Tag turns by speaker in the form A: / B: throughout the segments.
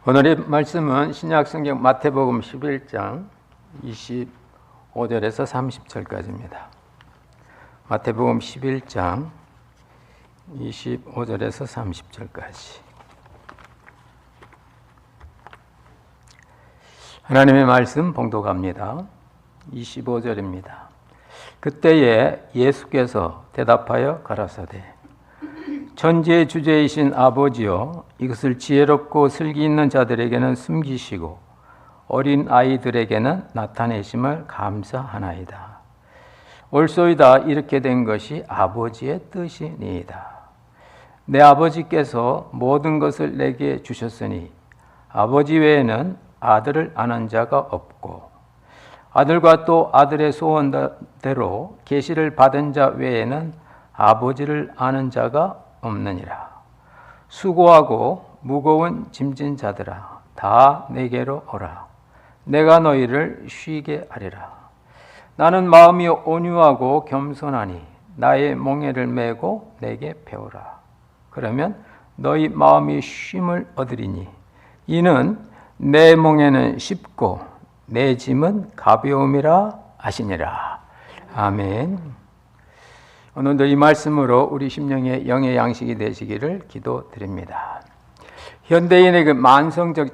A: 오늘의 말씀은 신약성경 마태복음 11장 25절에서 30절까지입니다. 마태복음 11장 25절에서 30절까지. 하나님의 말씀 봉독합니다. 25절입니다. 그때에 예수께서 대답하여 가라사대 천지의 주제이신 아버지여, 이것을 지혜롭고 슬기 있는 자들에게는 숨기시고 어린 아이들에게는 나타내심을 감사하나이다. 옳소이다. 이렇게 된 것이 아버지의 뜻이니이다. 내 아버지께서 모든 것을 내게 주셨으니 아버지 외에는 아들을 아는 자가 없고 아들과 또 아들의 소원대로 계시를 받은 자 외에는 아버지를 아는 자가 없느니라. 수고하고 무거운 짐진 자들아, 다 내게로 오라. 내가 너희를 쉬게 하리라. 나는 마음이 온유하고 겸손하니 나의 멍에를 메고 내게 배우라. 그러면 너희 마음이 쉼을 얻으리니 이는 내 멍에는 쉽고 내 짐은 가벼움이라 하시니라. 아멘. 오늘도 이 말씀으로 우리 심령의 영의 양식이 되시기를 기도드립니다. 현대인의 그 만성적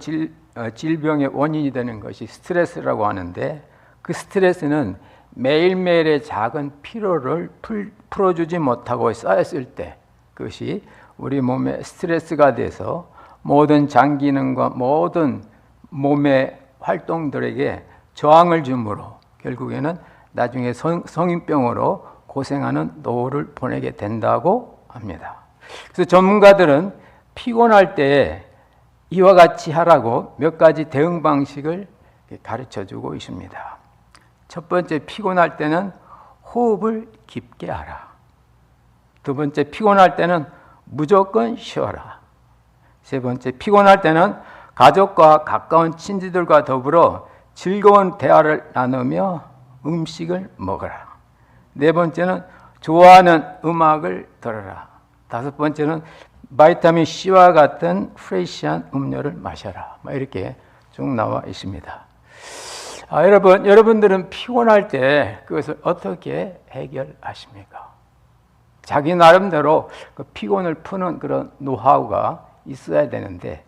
A: 질병의 원인이 되는 것이 스트레스라고 하는데, 그 스트레스는 매일매일의 작은 피로를 풀어주지 못하고 쌓였을 때 그것이 우리 몸에 스트레스가 돼서 모든 장 기능과 모든 몸의 활동들에게 저항을 주므로 결국에는 나중에 성인병으로 고생하는 노후를 보내게 된다고 합니다. 그래서 전문가들은 피곤할 때 이와 같이 하라고 몇 가지 대응 방식을 가르쳐주고 있습니다. 첫 번째, 피곤할 때는 호흡을 깊게 하라. 두 번째, 피곤할 때는 무조건 쉬어라. 세 번째, 피곤할 때는 가족과 가까운 친지들과 더불어 즐거운 대화를 나누며 음식을 먹어라. 네 번째는 좋아하는 음악을 들어라. 다섯 번째는 바이타민 C와 같은 프레시한 음료를 마셔라. 이렇게 쭉 나와 있습니다. 여러분들은 피곤할 때 그것을 어떻게 해결하십니까? 자기 나름대로 그 피곤을 푸는 그런 노하우가 있어야 되는데,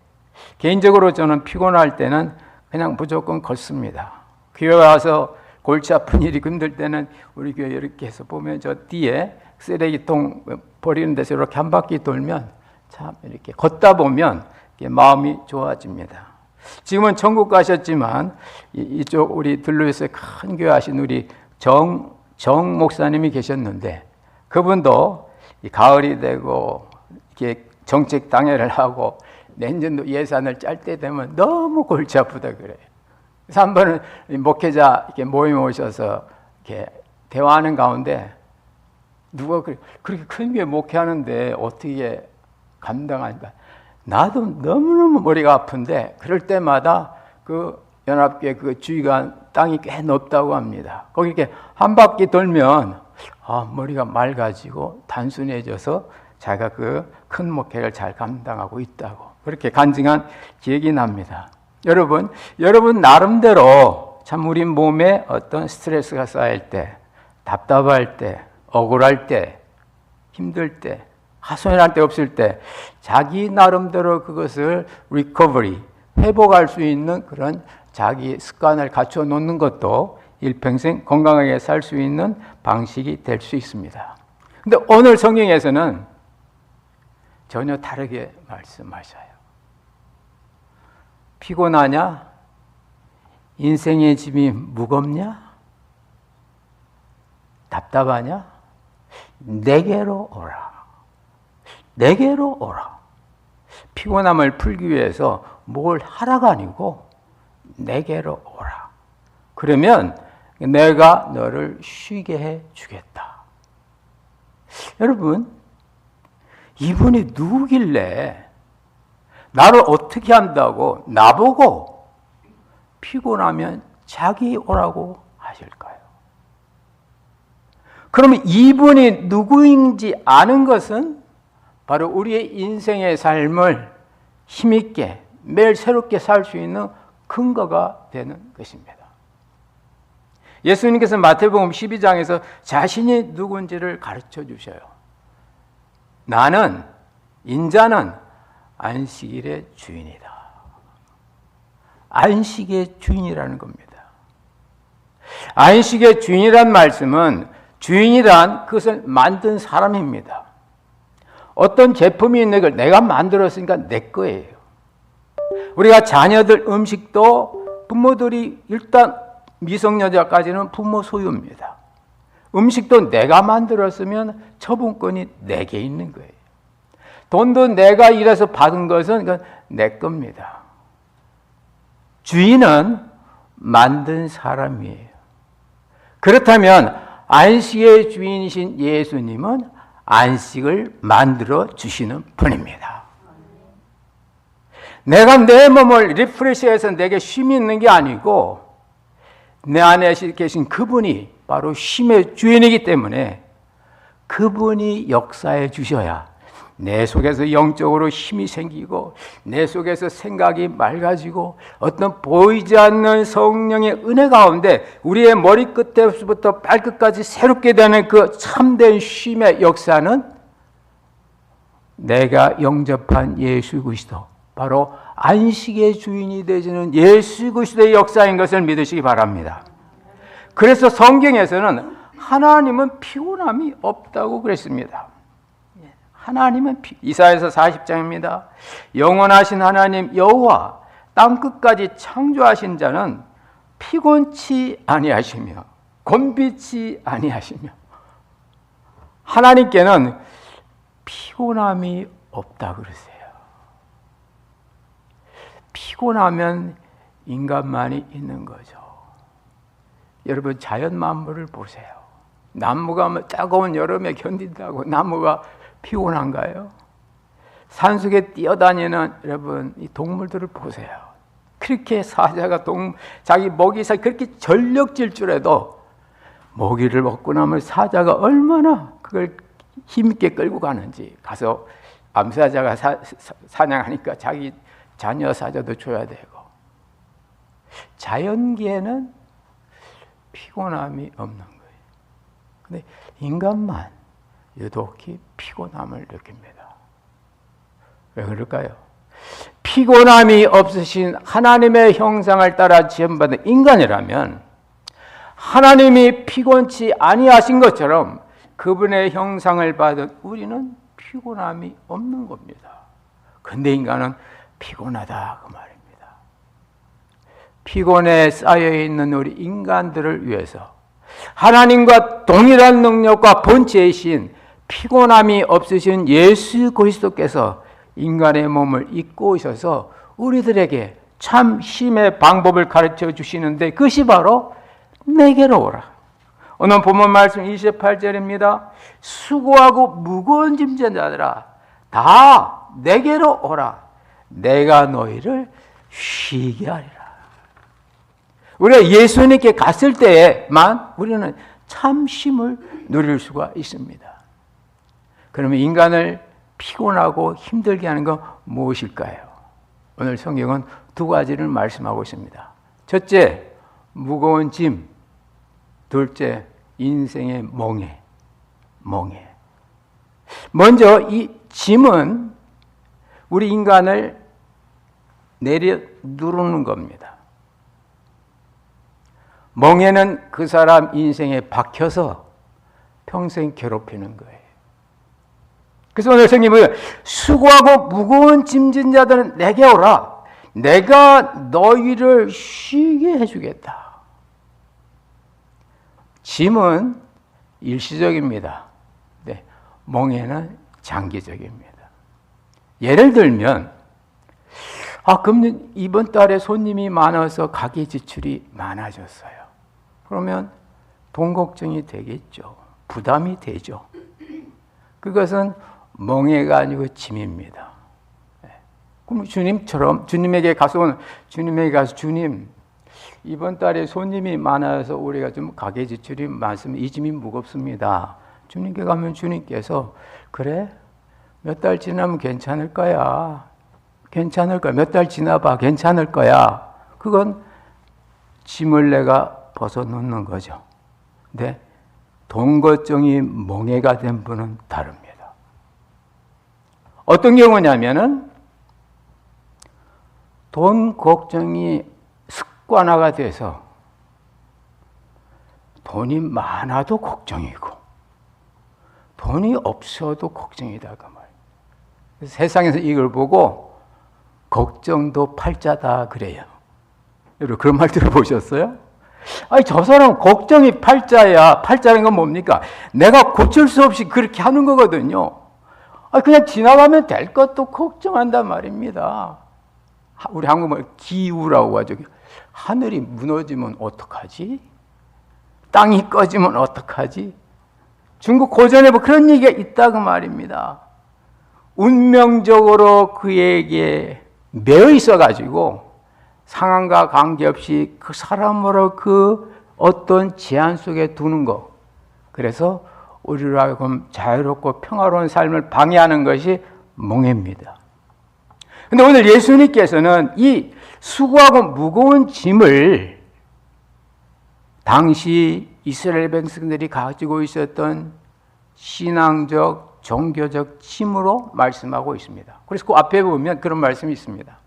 A: 개인적으로 저는 피곤할 때는 그냥 무조건 걷습니다. 교회 와서 골치 아픈 일이 힘들 때는 우리 교회 이렇게 해서 보면 저 뒤에 쓰레기통 버리는 데서 이렇게 한 바퀴 돌면 참 이렇게 걷다 보면 마음이 좋아집니다. 지금은 천국 가셨지만 이쪽 우리 들로에서 큰 교회 하신 우리 정 목사님이 계셨는데, 그분도 가을이 되고 이렇게 정책 당회를 하고 내년도 예산을 짤 때 되면 너무 골치 아프다 그래요. 그래서 한 번은 목회자 이렇게 모임 오셔서 이렇게 대화하는 가운데 누가 그렇게 큰 교회 목회하는데 어떻게 감당할까? 나도 너무너무 머리가 아픈데 그럴 때마다 그 연합교회 그 주의관 땅이 꽤 넓다고 합니다. 거기 이렇게 한 바퀴 돌면 머리가 맑아지고 단순해져서 자기가 그 큰 목회를 잘 감당하고 있다고 그렇게 간증한 기억이 납니다. 여러분 나름대로 참 우리 몸에 어떤 스트레스가 쌓일 때, 답답할 때, 억울할 때, 힘들 때, 하소연할 때 없을 때 자기 나름대로 그것을 리커버리, 회복할 수 있는 그런 자기 습관을 갖춰 놓는 것도 일평생 건강하게 살 수 있는 방식이 될 수 있습니다. 근데 오늘 성경에서는 전혀 다르게 말씀하셔요. 피곤하냐? 인생의 짐이 무겁냐? 답답하냐? 내게로 오라. 내게로 오라. 피곤함을 풀기 위해서 뭘 하라가 아니고 내게로 오라. 그러면 내가 너를 쉬게 해 주겠다. 여러분, 이분이 누구길래 나를 어떻게 한다고 나보고 피곤하면 자기 오라고 하실까요? 그러면 이분이 누구인지 아는 것은 바로 우리의 인생의 삶을 힘있게 매일 새롭게 살 수 있는 근거가 되는 것입니다. 예수님께서 마태복음 12장에서 자신이 누군지를 가르쳐 주셔요. 나는, 인자는 안식일의 주인이다. 안식의 주인이라는 겁니다. 안식의 주인이란 말씀은 주인이란 그것을 만든 사람입니다. 어떤 제품이 있는 걸 내가 만들었으니까 내 거예요. 우리가 자녀들 음식도 부모들이 일단 미성년자까지는 부모 소유입니다. 음식도 내가 만들었으면 처분권이 내게 있는 거예요. 돈도 내가 일해서 받은 것은 그건 내 겁니다. 주인은 만든 사람이에요. 그렇다면 안식의 주인이신 예수님은 안식을 만들어 주시는 분입니다. 내가 내 몸을 리프레시해서 내게 쉼이 있는 게 아니고 내 안에 계신 그분이 바로 쉼의 주인이기 때문에 그분이 역사해 주셔야 내 속에서 영적으로 힘이 생기고 내 속에서 생각이 맑아지고 어떤 보이지 않는 성령의 은혜 가운데 우리의 머리끝에서부터 발끝까지 새롭게 되는 그 참된 쉼의 역사는 내가 영접한 예수 그리스도, 바로 안식의 주인이 되시는 예수 그리스도의 역사인 것을 믿으시기 바랍니다. 그래서 성경에서는 하나님은 피곤함이 없다고 그랬습니다. 하나님은 이사야서 40장입니다. 영원하신 하나님 여호와 땅끝까지 창조하신 자는 피곤치 아니하시며 곤비치 아니하시며 하나님께는 피곤함이 없다 그러세요. 피곤하면 인간만이 있는 거죠. 여러분 자연 만물을 보세요. 나무가 따가운 여름에 견딘다고 나무가 피곤한가요? 산속에 뛰어다니는 여러분 이 동물들을 보세요. 그렇게 사자가 자기 먹이사 그렇게 전력 질주해도 먹이를 먹고 나면 사자가 얼마나 그걸 힘있게 끌고 가는지 가서 암사자가 사냥하니까 자기 자녀 사자도 줘야 되고 자연계에는 피곤함이 없는 거예요. 근데 인간만 유독히 피곤함을 느낍니다. 왜 그럴까요? 피곤함이 없으신 하나님의 형상을 따라 지음받은 인간이라면 하나님이 피곤치 아니하신 것처럼 그분의 형상을 받은 우리는 피곤함이 없는 겁니다. 근데 인간은 피곤하다 그 말입니다. 피곤에 쌓여있는 우리 인간들을 위해서 하나님과 동일한 능력과 본체이신 피곤함이 없으신 예수 그리스도께서 인간의 몸을 입고 오셔서 우리들에게 참 쉼의 방법을 가르쳐 주시는데 그것이 바로 내게로 오라. 오늘 본문 말씀 28절입니다. 수고하고 무거운 짐진 자들아 다 내게로 오라. 내가 너희를 쉬게 하리라. 우리가 예수님께 갔을 때에만 우리는 참 쉼을 누릴 수가 있습니다. 그러면 인간을 피곤하고 힘들게 하는 건 무엇일까요? 오늘 성경은 두 가지를 말씀하고 있습니다. 첫째, 무거운 짐. 둘째, 인생의 멍해. 먼저 이 짐은 우리 인간을 내려 누르는 겁니다. 멍해는 그 사람 인생에 박혀서 평생 괴롭히는 거예요. 그래서 오늘 성경은 수고하고 무거운 짐진 자들은 내게 오라. 내가 너희를 쉬게 해주겠다. 짐은 일시적입니다. 네, 멍해는 장기적입니다. 예를 들면 그럼 이번 달에 손님이 많아서 가게 지출이 많아졌어요. 그러면 돈 걱정이 되겠죠. 부담이 되죠. 그것은 멍해가 아니고 짐입니다. 그럼 주님에게 가서 주님 이번 달에 손님이 많아서 우리가 좀 가게 지출이 많으면 이 짐이 무겁습니다. 주님께 가면 주님께서 그래 몇 달 지나면 괜찮을 거야. 괜찮을 거야. 몇 달 지나봐. 괜찮을 거야. 그건 짐을 내가 벗어놓는 거죠. 근데 돈 걱정이 멍해가 된 분은 다릅니다. 어떤 경우냐면은 돈 걱정이 습관화가 돼서 돈이 많아도 걱정이고 돈이 없어도 걱정이다 그 말. 세상에서 이걸 보고 걱정도 팔자다 그래요. 여러분 그런 말 들어보셨어요? 아니 저 사람 걱정이 팔자야. 팔자는 건 뭡니까? 내가 고칠 수 없이 그렇게 하는 거거든요. 아니 그냥 지나가면 될 것도 걱정한단 말입니다. 우리 한국말 기우라고 하죠. 하늘이 무너지면 어떡하지? 땅이 꺼지면 어떡하지? 중국 고전에 뭐 그런 얘기가 있다고 말입니다. 운명적으로 그에게 매여 있어가지고 상황과 관계없이 그 사람으로 그 어떤 제한 속에 두는 거. 그래서 우리로 하여금 자유롭고 평화로운 삶을 방해하는 것이 몽해입니다. 근데 오늘 예수님께서는 이 수고하고 무거운 짐을 당시 이스라엘 백성들이 가지고 있었던 신앙적, 종교적 짐으로 말씀하고 있습니다. 그래서 그 앞에 보면 그런 말씀이 있습니다.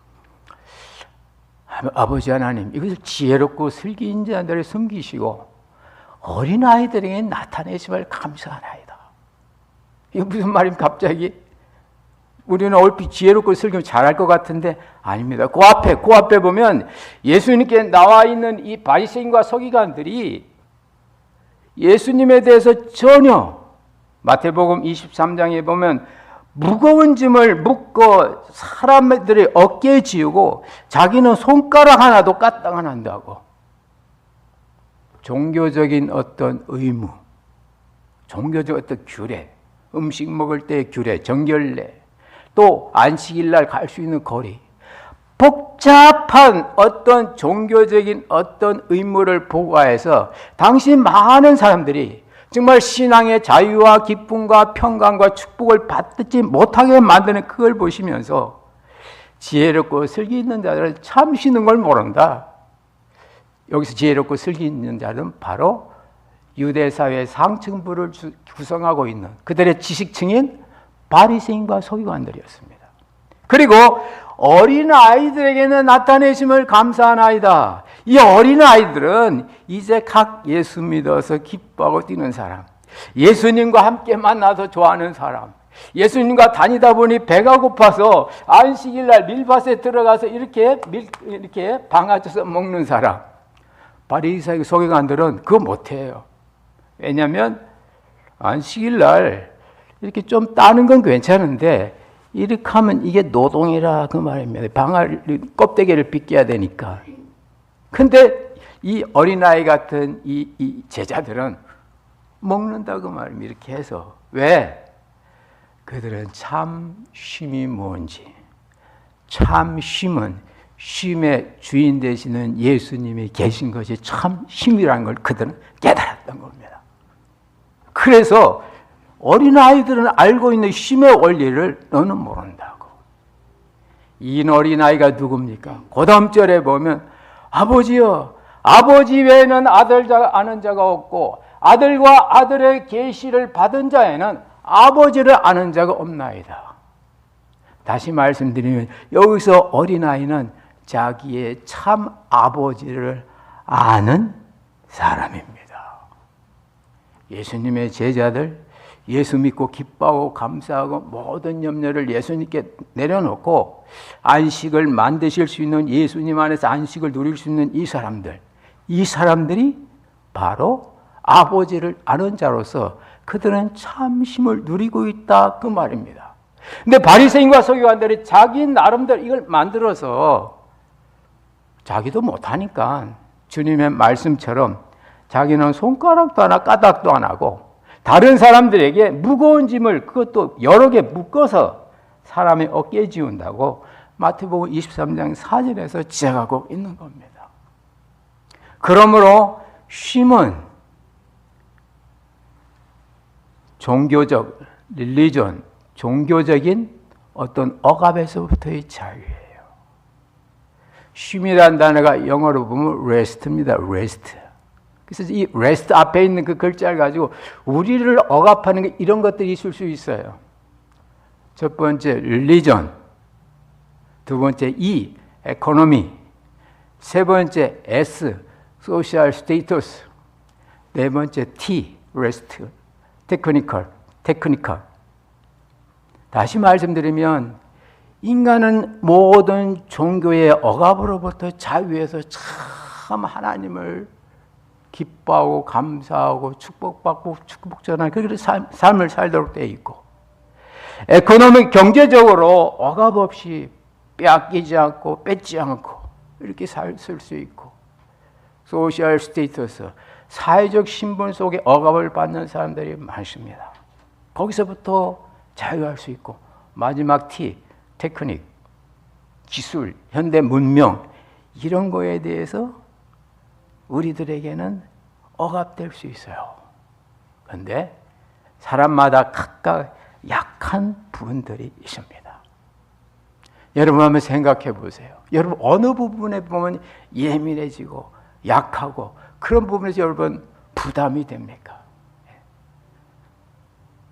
A: 아버지 하나님, 이것을 지혜롭고 슬기 있는 자들을 섬기시고 어린아이들에게 나타내심을 감사하나이다. 이게 무슨 말입니까 갑자기? 우리는 얼핏 지혜롭고 슬기면 잘할 것 같은데 아닙니다. 그 앞에 보면 예수님께 나와 있는 이 바리새인과 서기관들이 예수님에 대해서 전혀 마태복음 23장에 보면 무거운 짐을 묶어 사람들의 어깨에 지우고 자기는 손가락 하나도 까딱 안 한다고. 종교적인 어떤 의무, 종교적 어떤 규례, 음식 먹을 때의 규례, 정결례, 또 안식일 날 갈 수 있는 거리, 복잡한 어떤 종교적인 어떤 의무를 부과해서 당시 많은 사람들이 정말 신앙의 자유와 기쁨과 평강과 축복을 받지 못하게 만드는 그걸 보시면서 지혜롭고 슬기 있는 자들은 참 쉬는 걸 모른다. 여기서 지혜롭고 슬기 있는 자들은 바로 유대사회의 상층부를 구성하고 있는 그들의 지식층인 바리새인과 서기관들이었습니다. 그리고 어린아이들에게는 나타내심을 감사하나이다. 이 어린아이들은 이제 각 예수 믿어서 기뻐하고 뛰는 사람, 예수님과 함께 만나서 좋아하는 사람, 예수님과 다니다 보니 배가 고파서 안식일날 밀밭에 들어가서 이렇게 방아쪄서 먹는 사람. 바리새인 서기관들은 그거 못해요. 왜냐하면 안식일날 이렇게 좀 따는 건 괜찮은데 이렇게 하면 이게 노동이라 그 말입니다. 껍데기를 벗겨야 되니까. 근데 이 어린아이 같은 이 제자들은 먹는다 그 말입니다. 이렇게 해서. 왜? 그들은 참 쉼이 뭔지, 참 쉼은 쉼의 주인 되시는 예수님이 계신 것이 참 쉼이라는 걸 그들은 깨달았던 겁니다. 그래서 어린아이들은 알고 있는 쉼의 원리를 너는 모른다고. 이 어린아이가 누굽니까? 그 다음 절에 보면 아버지여, 아버지 외에는 아는 자가 없고 아들과 아들의 계시를 받은 자에는 아버지를 아는 자가 없나이다. 다시 말씀드리면 여기서 어린아이는 자기의 참 아버지를 아는 사람입니다. 예수님의 제자들, 예수 믿고 기뻐하고 감사하고 모든 염려를 예수님께 내려놓고 안식을 만드실 수 있는 예수님 안에서 안식을 누릴 수 있는 이 사람들이 바로 아버지를 아는 자로서 그들은 참 쉼을 누리고 있다 그 말입니다. 근데 바리새인과 서기관들이 자기 나름대로 이걸 만들어서 자기도 못하니까 주님의 말씀처럼 자기는 손가락도 하나 까닭도 안 하고 다른 사람들에게 무거운 짐을 그것도 여러 개 묶어서 사람의 어깨에 지운다고 마태복음 23장 4절에서 지적하고 있는 겁니다. 그러므로 쉼은 종교적인 어떤 억압에서부터의 자유예요. 쉼이라는 단어가 영어로 보면 rest입니다. rest. 그래서 이 rest 앞에 있는 그 글자를 가지고 우리를 억압하는 게 이런 것들이 있을 수 있어요. 첫 번째 religion, 두 번째 E, economy, 세 번째 S, social status, 네 번째 T, rest, technical. 다시 말씀드리면 인간은 모든 종교의 억압으로부터 자유해서 참 하나님을 기뻐하고 감사하고 축복받고 축복전하는 그런 삶을 살도록 되어 있고, 에코노믹 경제적으로 억압 없이 빼앗기지 않고 뺏지 않고 이렇게 쓸 수 있고, 소셜 스테이터스, 사회적 신분 속에 억압을 받는 사람들이 많습니다. 거기서부터 자유할 수 있고, 마지막 T, 테크닉, 기술, 현대 문명, 이런 거에 대해서 우리들에게는 억압될 수 있어요. 그런데 사람마다 각각 약한 부분들이 있습니다. 여러분 한번 생각해 보세요. 여러분 어느 부분에 보면 예민해지고 약하고 그런 부분에서 여러분 부담이 됩니까?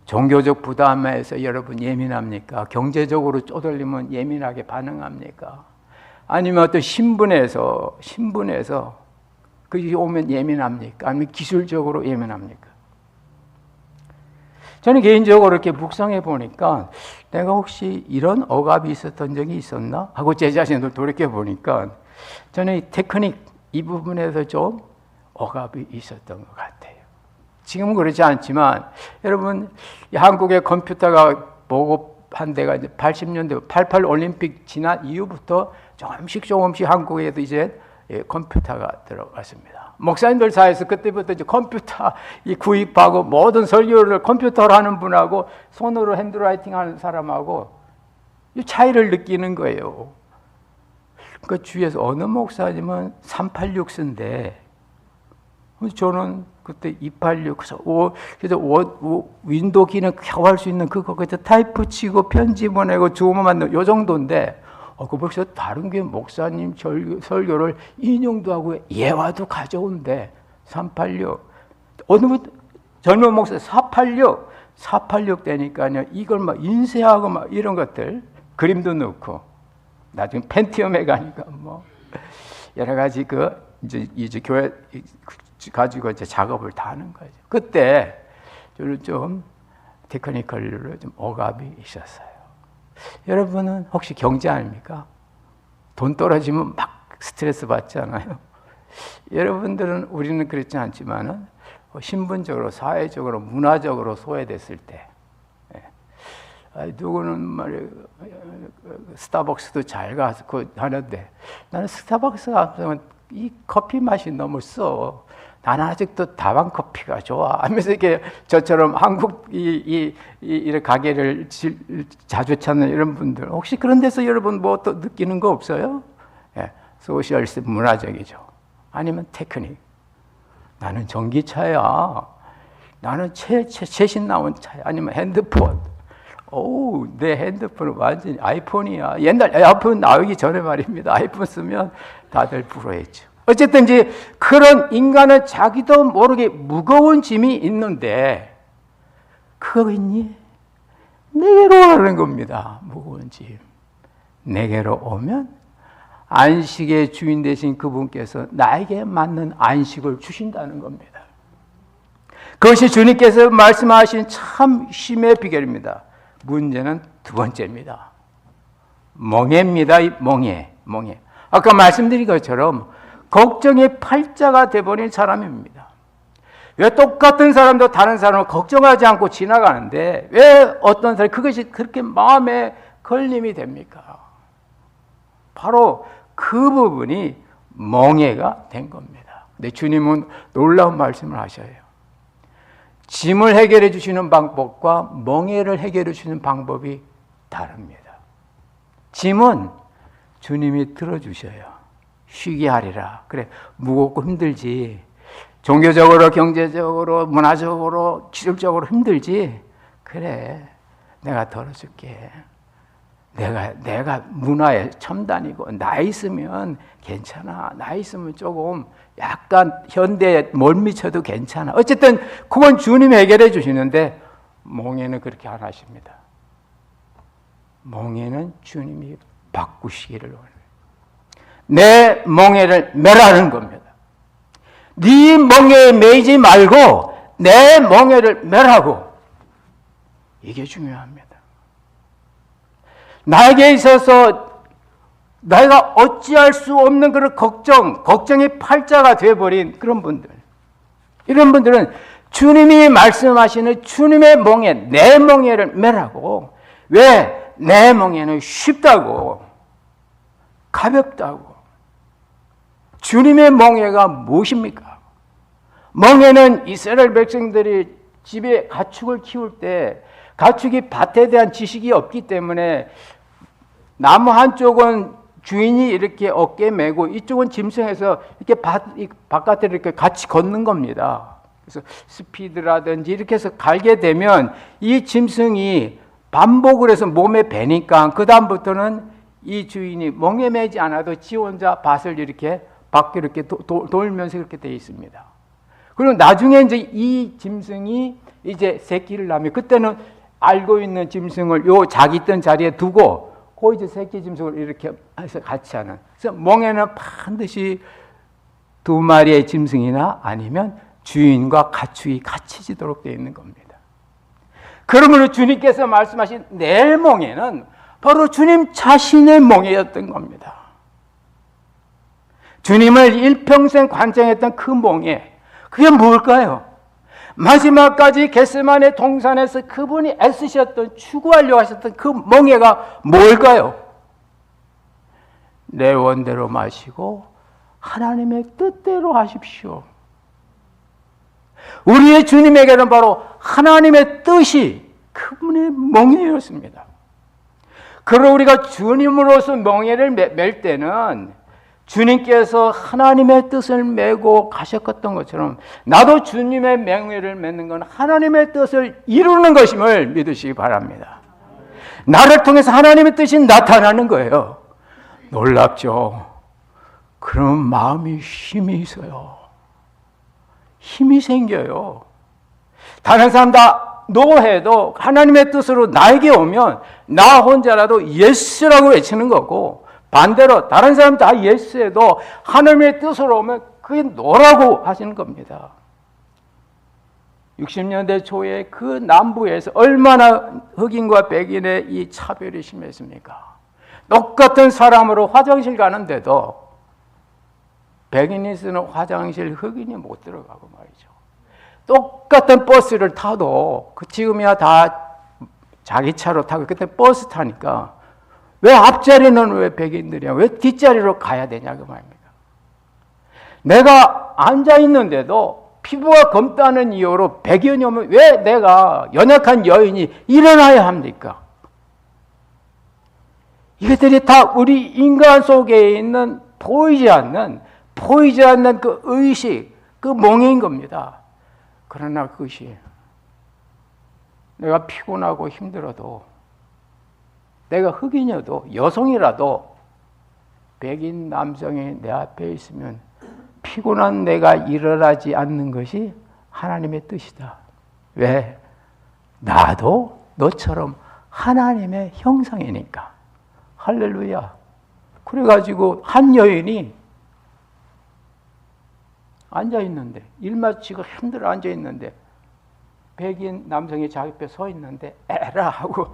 A: 종교적 부담에서 여러분 예민합니까? 경제적으로 쪼들리면 예민하게 반응합니까? 아니면 어떤 신분에서 그게 오면 예민합니까? 아니면 기술적으로 예민합니까? 저는 개인적으로 이렇게 묵상해 보니까 내가 혹시 이런 억압이 있었던 적이 있었나? 하고 제 자신을 돌이켜 보니까 저는 이 테크닉 이 부분에서 좀 억압이 있었던 것 같아요. 지금은 그렇지 않지만 여러분 한국의 컴퓨터가 보급한 데가 이제 80년대 88 올림픽 지난 이후부터 조금씩 한국에도 이제 컴퓨터가 들어갔습니다. 목사님들 사이에서 그때부터 이제 컴퓨터 구입하고 모든 설교를 컴퓨터로 하는 분하고 손으로 핸드라이팅 하는 사람하고 이 차이를 느끼는 거예요. 그 주위에서 어느 목사님은 386 쓴대. 저는 그때 286, 그래서 윈도우 기능 켜고 할 수 있는 그거 타이프 치고 편지 보내고 주문 만들고 요 정도인데, 그 벌써 다른 교회 목사님 설교를 인용도 하고 예화도 가져온대. 386. 어느 젊은 목사 486 되니까요. 이걸 막 인쇄하고 막 이런 것들 그림도 넣고 나중에 펜티엄에 가니까 뭐 여러 가지 이제 교회 가지고 이제 작업을 다 하는 거죠. 그때 저는 좀 테크니컬로 좀 억압이 있었어요. 여러분은 혹시 경제 아닙니까? 돈 떨어지면 막 스트레스 받잖아요. 여러분들은 우리는 그렇지 않지만은 신분적으로, 사회적으로, 문화적으로 소외됐을 때, 누구는 말이에요 스타벅스도 잘 가서 하는데 나는 스타벅스 가면 이 커피 맛이 너무 써. 나는 아직도 다방 커피가 좋아 하면서 이렇게 저처럼 한국 이 가게를 자주 찾는 이런 분들 혹시 그런 데서 여러분 뭐 또 느끼는 거 없어요? 소셜리스트 문화적이죠. 아니면 테크닉. 나는 전기차야. 나는 최신 나온 차야. 아니면 핸드폰. 내 핸드폰은 완전히 아이폰이야. 옛날 아이폰 나오기 전에 말입니다. 아이폰 쓰면 다들 부러워했죠. 어쨌든 이제 그런 인간은 자기도 모르게 무거운 짐이 있는데 그거 있니? 내게로 오라는 겁니다. 무거운 짐. 내게로 오면 안식의 주인 되신 그분께서 나에게 맞는 안식을 주신다는 겁니다. 그것이 주님께서 말씀하신 참 쉼의 비결입니다. 문제는 두 번째입니다. 멍해입니다. 멍해. 아까 말씀드린 것처럼 걱정의 팔자가 돼버린 사람입니다. 왜 똑같은 사람도 다른 사람을 걱정하지 않고 지나가는데 왜 어떤 사람이 그것이 그렇게 마음에 걸림이 됩니까? 바로 그 부분이 멍해가 된 겁니다. 근데 주님은 놀라운 말씀을 하셔요. 짐을 해결해 주시는 방법과 멍해를 해결해 주시는 방법이 다릅니다. 짐은 주님이 들어주셔요. 쉬게 하리라. 그래, 무겁고 힘들지. 종교적으로, 경제적으로, 문화적으로, 기술적으로 힘들지. 그래, 내가 덜어줄게. 내가 문화에 첨단이고, 나이 있으면 괜찮아. 나이 있으면 조금 약간 현대에 못 미쳐도 괜찮아. 어쨌든 그건 주님이 해결해 주시는데, 몽에는 그렇게 안 하십니다. 몽에는 주님이 바꾸시기를 원해요. 내 멍에를 매라는 겁니다. 네 멍에에 매이지 말고 내 멍에를 매라고. 이게 중요합니다. 나에게 있어서 내가 어찌할 수 없는 그런 걱정의 팔자가 되어버린 그런 분들, 이런 분들은 주님이 말씀하시는 주님의 멍에, 내 멍에를 매라고. 왜? 내 멍에는 쉽다고, 가볍다고. 주님의 멍에가 무엇입니까? 멍에는 이스라엘 백성들이 집에 가축을 키울 때 가축이 밭에 대한 지식이 없기 때문에 나무 한쪽은 주인이 이렇게 어깨에 메고 이쪽은 짐승해서 이렇게 바깥에 이렇게 같이 걷는 겁니다. 그래서 스피드라든지 이렇게 해서 갈게 되면 이 짐승이 반복을 해서 몸에 배니까 그 다음부터는 이 주인이 멍에 매지 않아도 지 혼자 밭을 이렇게 밖에 이렇게 돌면서 그렇게 되어 있습니다. 그리고 나중에 이제 이 짐승이 이제 새끼를 낳으면 그때는 알고 있는 짐승을 요 자기 있던 자리에 두고 그 이제 새끼 짐승을 이렇게 해서 같이 하는. 그래서 멍에는 반드시 두 마리의 짐승이나 아니면 주인과 가축이 같이 지도록 되어 있는 겁니다. 그러므로 주님께서 말씀하신 내 멍에는 바로 주님 자신의 멍에였던 겁니다. 주님을 일평생 관장했던 그 멍에, 그게 뭘까요? 마지막까지 겟세마네 동산에서 그분이 애쓰셨던, 추구하려고 하셨던 그 멍에가 뭘까요? 내 원대로 마시고 하나님의 뜻대로 하십시오. 우리의 주님에게는 바로 하나님의 뜻이 그분의 멍에였습니다. 그리고 우리가 주님으로서 멍에를 맬 때는 주님께서 하나님의 뜻을 메고 가셨던 것처럼 나도 주님의 멍에를 맺는 건 하나님의 뜻을 이루는 것임을 믿으시기 바랍니다. 나를 통해서 하나님의 뜻이 나타나는 거예요. 놀랍죠? 그런 마음이 힘이 있어요. 힘이 생겨요. 다른 사람 다 노해도 하나님의 뜻으로 나에게 오면 나 혼자라도 예스라고 외치는 거고, 반대로 다른 사람 다 예스해도 하나님의 뜻으로 오면 그게 노라고 하시는 겁니다. 60년대 초에 그 남부에서 얼마나 흑인과 백인의 이 차별이 심했습니까? 똑같은 사람으로 화장실 가는데도 백인이 쓰는 화장실 흑인이 못 들어가고 말이죠. 똑같은 버스를 타도 지금이야 다 자기 차로 타고 그때 버스 타니까 왜 앞자리는 왜 백인들이야? 왜 뒷자리로 가야 되냐고 말입니다. 내가 앉아 있는데도 피부가 검다는 이유로 백인이 오면 왜 내가 연약한 여인이 일어나야 합니까? 이것들이 다 우리 인간 속에 있는 보이지 않는 그 의식, 그 멍해인 겁니다. 그러나 그것이 내가 피곤하고 힘들어도, 내가 흑인이어도 여성이라도 백인 남성이 내 앞에 있으면 피곤한 내가 일어나지 않는 것이 하나님의 뜻이다. 왜? 나도 너처럼 하나님의 형상이니까. 할렐루야. 그래가지고 한 여인이 앉아있는데, 일 마치고 힘들어 앉아있는데 백인 남성이 자기 앞에 서 있는데 에라 하고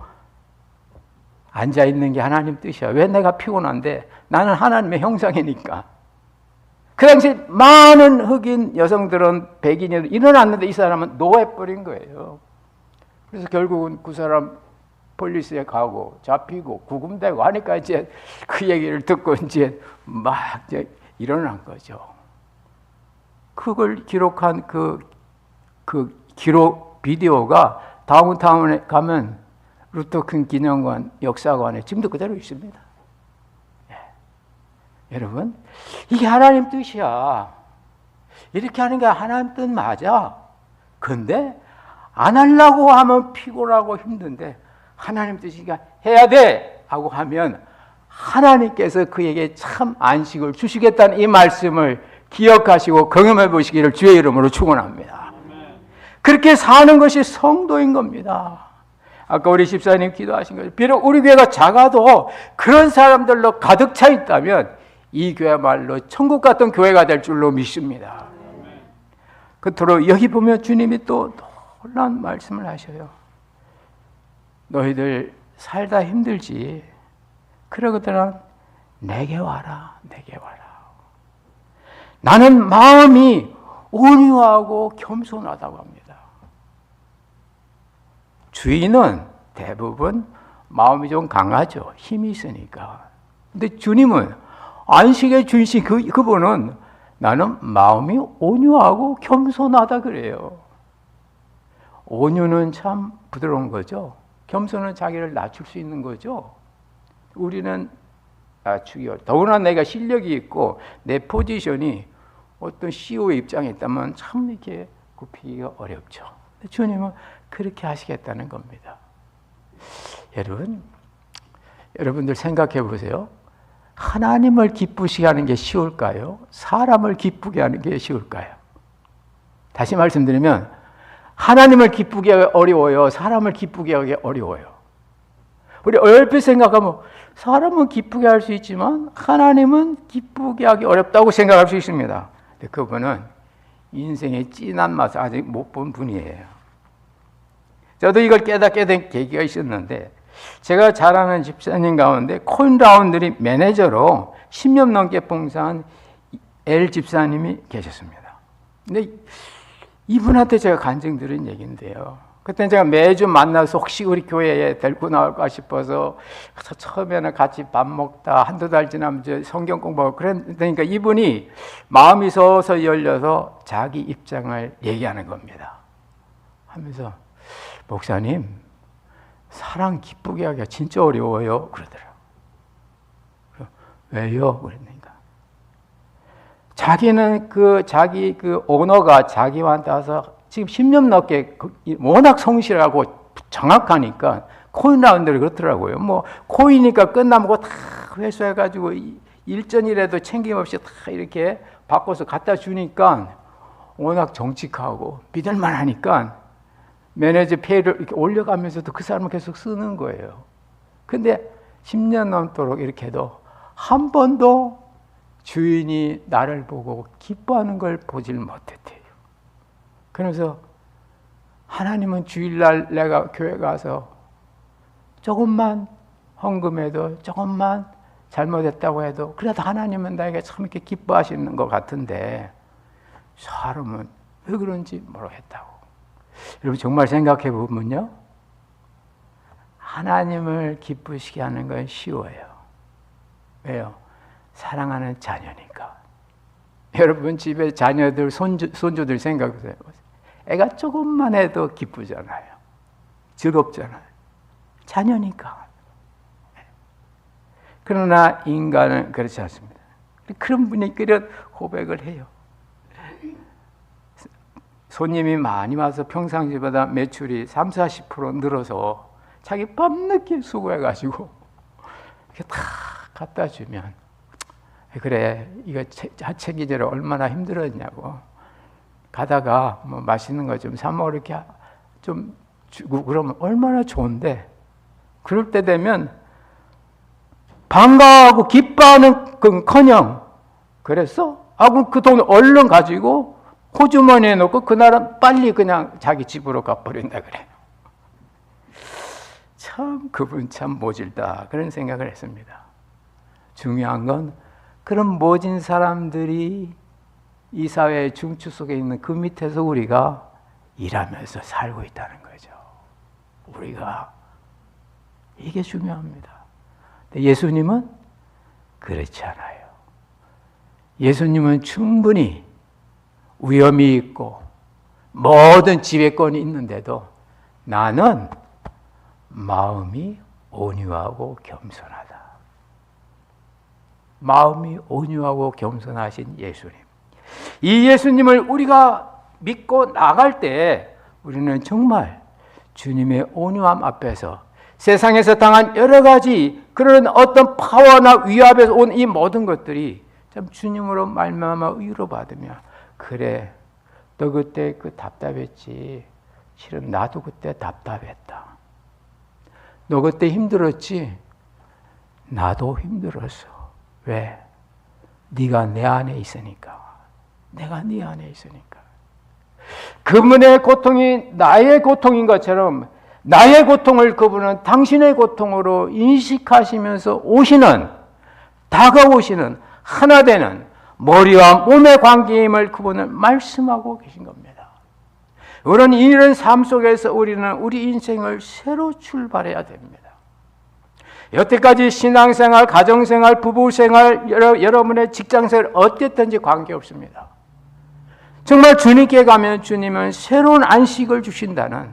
A: 앉아있는 게 하나님 뜻이야. 왜? 내가 피곤한데 나는 하나님의 형상이니까. 그 당시 많은 흑인 여성들은 백인이 일어났는데 이 사람은 노해버린 거예요. 그래서 결국은 그 사람 폴리스에 가고 잡히고 구금되고 하니까 이제 그 얘기를 듣고 이제 막 이제 일어난 거죠. 그걸 기록한 그 기록 비디오가 다운타운에 가면 루터킹 기념관 역사관에 지금도 그대로 있습니다. 예. 여러분, 이게 하나님 뜻이야. 이렇게 하는 게 하나님 뜻 맞아. 근데 안 하려고 하면 피곤하고 힘든데 하나님 뜻이니까 해야 돼. 하고 하면 하나님께서 그에게 참 안식을 주시겠다는 이 말씀을 기억하시고 경험해 보시기를 주의 이름으로 축원합니다. 그렇게 사는 것이 성도인 겁니다. 아까 우리 집사님 기도하신 거죠. 비록 우리 교회가 작아도 그런 사람들로 가득 차 있다면 이 교회야말로 천국 같은 교회가 될 줄로 믿습니다. 그토록 여기 보면 주님이 또 놀라운 말씀을 하셔요. 너희들 살다 힘들지. 그러거든 내게 와라, 내게 와라. 나는 마음이 온유하고 겸손하다고 합니다. 주인은 대부분 마음이 좀 강하죠. 힘이 있으니까. 근데 주님은 안식의 주이신 그분은 나는 마음이 온유하고 겸손하다 그래요. 온유는 참 부드러운 거죠. 겸손은 자기를 낮출 수 있는 거죠. 우리는 낮추기 어려워. 더구나 내가 실력이 있고 내 포지션이 어떤 CEO의 입장에 있다면 참 이렇게 굽히기가 어렵죠. 주님은 그렇게 하시겠다는 겁니다. 여러분들 생각해 보세요. 하나님을 기쁘시게 하는 게 쉬울까요? 사람을 기쁘게 하는 게 쉬울까요? 다시 말씀드리면 하나님을 기쁘게 하기 어려워요. 사람을 기쁘게 하기 어려워요. 우리 얼핏 생각하면 사람은 기쁘게 할 수 있지만 하나님은 기쁘게 하기 어렵다고 생각할 수 있습니다. 근데 그분은 인생의 진한 맛을 아직 못 본 분이에요. 저도 이걸 깨닫게 된 계기가 있었는데 제가 잘 아는 집사님 가운데 코인라운드리 매니저로 10년 넘게 봉사한 L 집사님이 계셨습니다. 근데 이분한테 제가 간증 들은 얘기인데요. 그때는 제가 매주 만나서 혹시 우리 교회에 데리고 나올까 싶어서 처음에는 같이 밥 먹다 한두 달 지나면 이제 성경 공부하고 그러니까 이분이 마음이 서서 열려서 자기 입장을 얘기하는 겁니다. 하면서 목사님, 사랑 기쁘게 하기가 진짜 어려워요. 그러더라고요. 왜요? 그러니까 자기는 자기 오너가 자기한테 와서 지금 10년 넘게 워낙 성실하고 정확하니까 코인 라운드를 그렇더라고요. 뭐 코인이니까 끝나면 다 회수해가지고 일전이라도 챙김없이 다 이렇게 바꿔서 갖다 주니까 워낙 정직하고 믿을만하니까 매니저 페이를 이렇게 올려가면서도 그 사람을 계속 쓰는 거예요. 근데 10년 넘도록 이렇게 해도 한 번도 주인이 나를 보고 기뻐하는 걸 보질 못했대요. 그래서 하나님은 주일날 내가 교회 가서 조금만 헌금해도 조금만 잘못했다고 해도 그래도 하나님은 나에게 참 이렇게 기뻐하시는 것 같은데 사람은 왜 그런지 모르겠다고. 여러분 정말 생각해 보면요, 하나님을 기쁘시게 하는 건 쉬워요. 왜요? 사랑하는 자녀니까. 여러분 집에 자녀들 손주들 생각해보세요. 애가 조금만 해도 기쁘잖아요. 즐겁잖아요. 자녀니까. 그러나 인간은 그렇지 않습니다. 그런 분이 그런 고백을 해요. 손님이 많이 와서 평상시보다 매출이 30-40% 늘어서 자기 밤늦게 수고해가지고 이렇게 다 갖다 주면 그래 이거 챙기느라 얼마나 힘들었냐고 가다가 뭐 맛있는 거 좀 사 먹으러 이렇게 좀 주고 그러면 얼마나 좋은데 그럴 때 되면 반가워하고 기뻐하는 건커녕 그랬어? 하고 그 돈을 얼른 가지고 호주머니에 넣고 그날은 빨리 그냥 자기 집으로 가버린다 그래요. 참 그분 참 모질다 그런 생각을 했습니다. 중요한 건 그런 모진 사람들이 이 사회의 중추 속에 있는 그 밑에서 우리가 일하면서 살고 있다는 거죠. 우리가 이게 중요합니다. 예수님은 그렇지 않아요. 예수님은 충분히 위험이 있고 모든 지배권이 있는데도 나는 마음이 온유하고 겸손하다. 마음이 온유하고 겸손하신 예수님. 이 예수님을 우리가 믿고 나갈 때 우리는 정말 주님의 온유함 앞에서 세상에서 당한 여러 가지 그런 어떤 파워나 위압에서 온 이 모든 것들이 참 주님으로 말미암아 위로 받으며, 그래, 너 그때 그 답답했지. 실은 나도 그때 답답했다. 너 그때 힘들었지. 나도 힘들었어. 왜? 네가 내 안에 있으니까. 내가 네 안에 있으니까. 그분의 고통이 나의 고통인 것처럼 나의 고통을 그분은 당신의 고통으로 인식하시면서 오시는, 다가오시는, 하나 되는 머리와 몸의 관계임을 그분은 말씀하고 계신 겁니다. 우리는 이런 삶 속에서 우리는 우리 인생을 새로 출발해야 됩니다. 여태까지 신앙생활, 가정생활, 부부생활, 여러분의 직장생활 어땠든지 관계없습니다. 정말 주님께 가면 주님은 새로운 안식을 주신다는,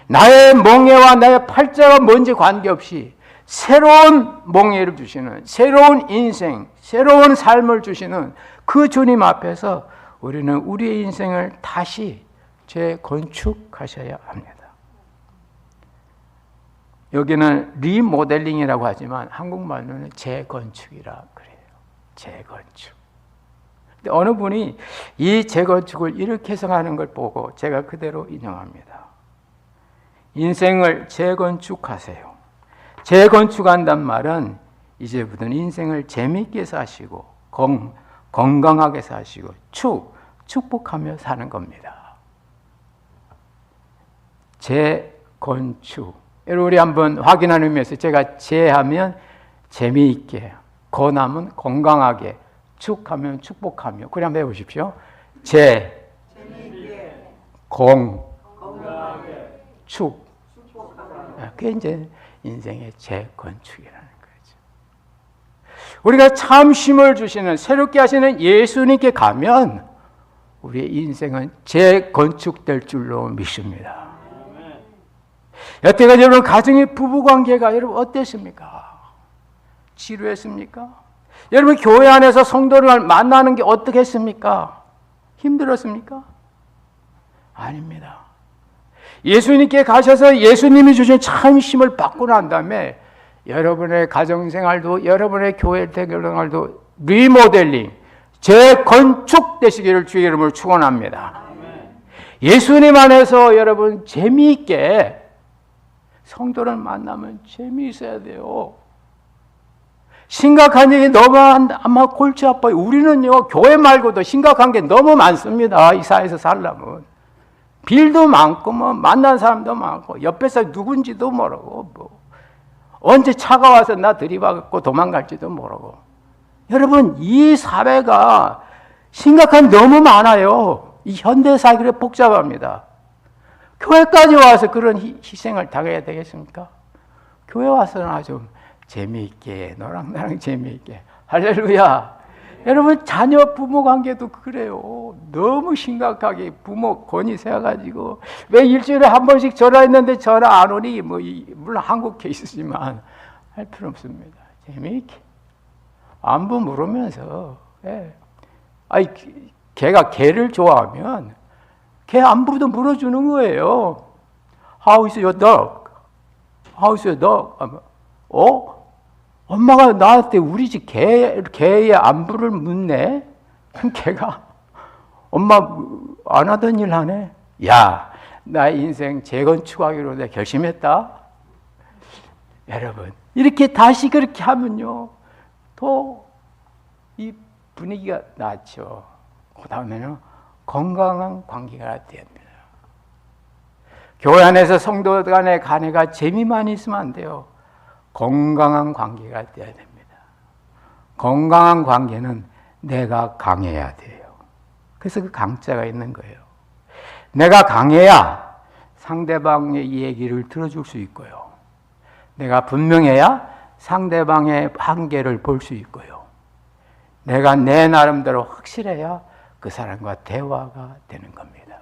A: 나의 멍에와 나의 팔자가 뭔지 관계없이 새로운 멍에를 주시는, 새로운 인생, 새로운 삶을 주시는 그 주님 앞에서 우리는 우리의 인생을 다시 재건축하셔야 합니다. 여기는 리모델링이라고 하지만 한국말로는 재건축이라 그래요. 재건축. 근데 어느 분이 이 재건축을 이렇게 해석하는 걸 보고 제가 그대로 인용합니다. 인생을 재건축하세요. 재건축한단 말은 이제부터 인생을 재미있게 사시고 건강하게 사시고 축복하며 사는 겁니다. 재건축. 여러분 우리 한번 확인하는 의미에서 제가 재하면 재미있게, 건하면 건강하게, 축하면 축복하며. 그래 한번 해보십시오. 재미있게, 건강하게, 축. 그게 이제 인생의 재건축이라는 거죠. 우리가 참 쉼을 주시는, 새롭게 하시는 예수님께 가면 우리의 인생은 재건축될 줄로 믿습니다. 여태까지 여러분 가정의 부부관계가 여러분 어땠습니까? 지루했습니까? 여러분 교회 안에서 성도를 만나는 게 어떻게 했습니까? 힘들었습니까? 아닙니다. 예수님께 가셔서 예수님이 주신 참 힘을 받고 난 다음에 여러분의 가정생활도, 여러분의 교회 생활도 리모델링, 재건축되시기를 주의 이름으로 축원합니다. 예수님 안에서 여러분 재미있게, 성도를 만나면 재미있어야 돼요. 심각한 얘기 너무 아마 골치 아파요. 우리는요 교회 말고도 심각한 게 너무 많습니다. 이 사회에서 살려면 빌도 많고 뭐 만난 사람도 많고 옆에 사람 누군지도 모르고 뭐 언제 차가 와서 나 들이받고 도망갈지도 모르고. 여러분 이 사회가 심각한 너무 많아요. 이 현대 사회가 복잡합니다. 교회까지 와서 그런 희생을 당해야 되겠습니까? 교회 와서는 아주 재미있게, 너랑 나랑 재미있게. 할렐루야. 여러분 자녀 부모 관계도 그래요. 너무 심각하게 부모 권위 세워가지고 왜 일주일에 한 번씩 전화했는데 전화 안 오니, 뭐 물론 한국 케이스지만 할 필요 없습니다. 재미있게 안부 물으면서. 예. 아니 걔가 개를 좋아하면 걔 안부도 물어주는 거예요. How is your dog? How is your dog? 엄마가 나한테 우리 집 개의 안부를 묻네? 그럼 걔가 엄마 안 하던 일 하네? 야, 나의 인생 재건축하기로 내가 결심했다. 여러분, 이렇게 다시 그렇게 하면요, 더 이 분위기가 낫죠. 그 다음에는 건강한 관계가 됩니다. 교회 안에서 성도 간의 관계가 재미만 있으면 안 돼요. 건강한 관계가 돼야 됩니다. 건강한 관계는 내가 강해야 돼요. 그래서 그 강자가 있는 거예요. 내가 강해야 상대방의 이 얘기를 들어줄 수 있고요. 내가 분명해야 상대방의 한계를 볼 수 있고요. 내가 내 나름대로 확실해야 그 사람과 대화가 되는 겁니다.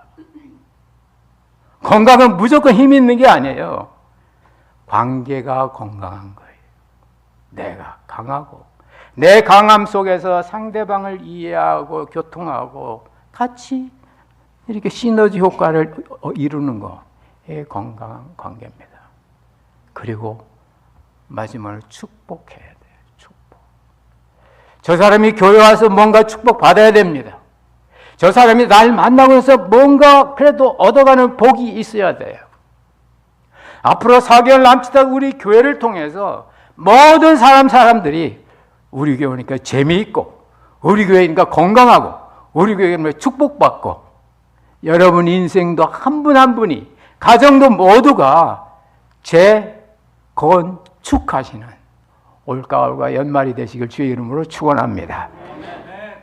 A: 건강은 무조건 힘이 있는 게 아니에요. 관계가 건강한 거예요. 내가 강하고 내 강함 속에서 상대방을 이해하고 교통하고 같이 이렇게 시너지 효과를 이루는 거, 이게 건강한 관계입니다. 그리고 마지막으로 축복해야 돼요. 축복. 저 사람이 교회 와서 뭔가 축복 받아야 됩니다. 저 사람이 날 만나고 나서 뭔가 그래도 얻어가는 복이 있어야 돼요. 앞으로 4개월 남짓한 우리 교회를 통해서 모든 사람들이 우리 교회니까 재미있고, 우리 교회니까 건강하고, 우리 교회니까 축복받고, 여러분 인생도 한 분 한 분이, 가정도 모두가 재건축하시는 올가을과 연말이 되시길 주의 이름으로 축원합니다.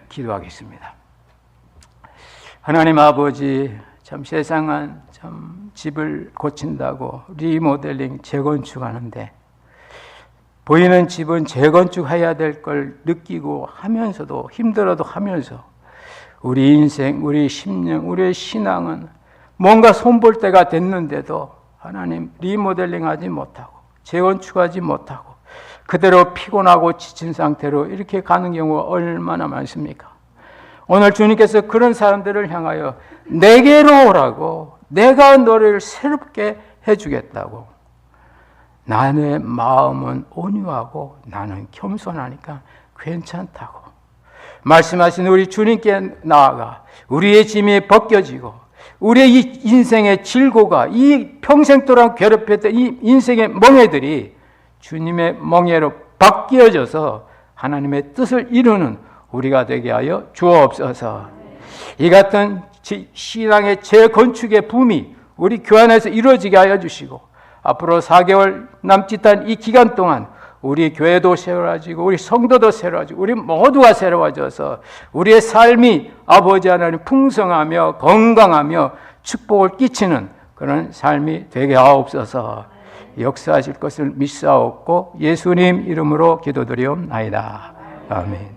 A: 기도하겠습니다. 하나님 아버지, 참 세상은 참 집을 고친다고 리모델링, 재건축하는데 보이는 집은 재건축해야 될 걸 느끼고 하면서도, 힘들어도 하면서 우리 인생, 우리 심령, 우리의 신앙은 뭔가 손볼 때가 됐는데도 하나님 리모델링 하지 못하고 재건축하지 못하고 그대로 피곤하고 지친 상태로 이렇게 가는 경우가 얼마나 많습니까? 오늘 주님께서 그런 사람들을 향하여 내게로 오라고, 내가 너를 새롭게 해주겠다고. 나의 마음은 온유하고 나는 겸손하니까 괜찮다고 말씀하신 우리 주님께 나아가 우리의 짐이 벗겨지고 우리의 이 인생의 질고가, 이 평생 동안 괴롭혔던 이 인생의 멍에들이 주님의 멍에로 바뀌어져서 하나님의 뜻을 이루는 우리가 되게 하여 주옵소서. 이 같은 신앙의 재건축의 붐이 우리 교회 안에서 이루어지게 하여 주시고 앞으로 4개월 남짓한 이 기간 동안 우리 교회도 새로워지고 우리 성도도 새로워지고 우리 모두가 새로워져서 우리의 삶이 아버지 하나님 풍성하며 건강하며 축복을 끼치는 그런 삶이 되게 하옵소서. 역사하실 것을 믿사옵고 예수님 이름으로 기도드리옵나이다. 아멘.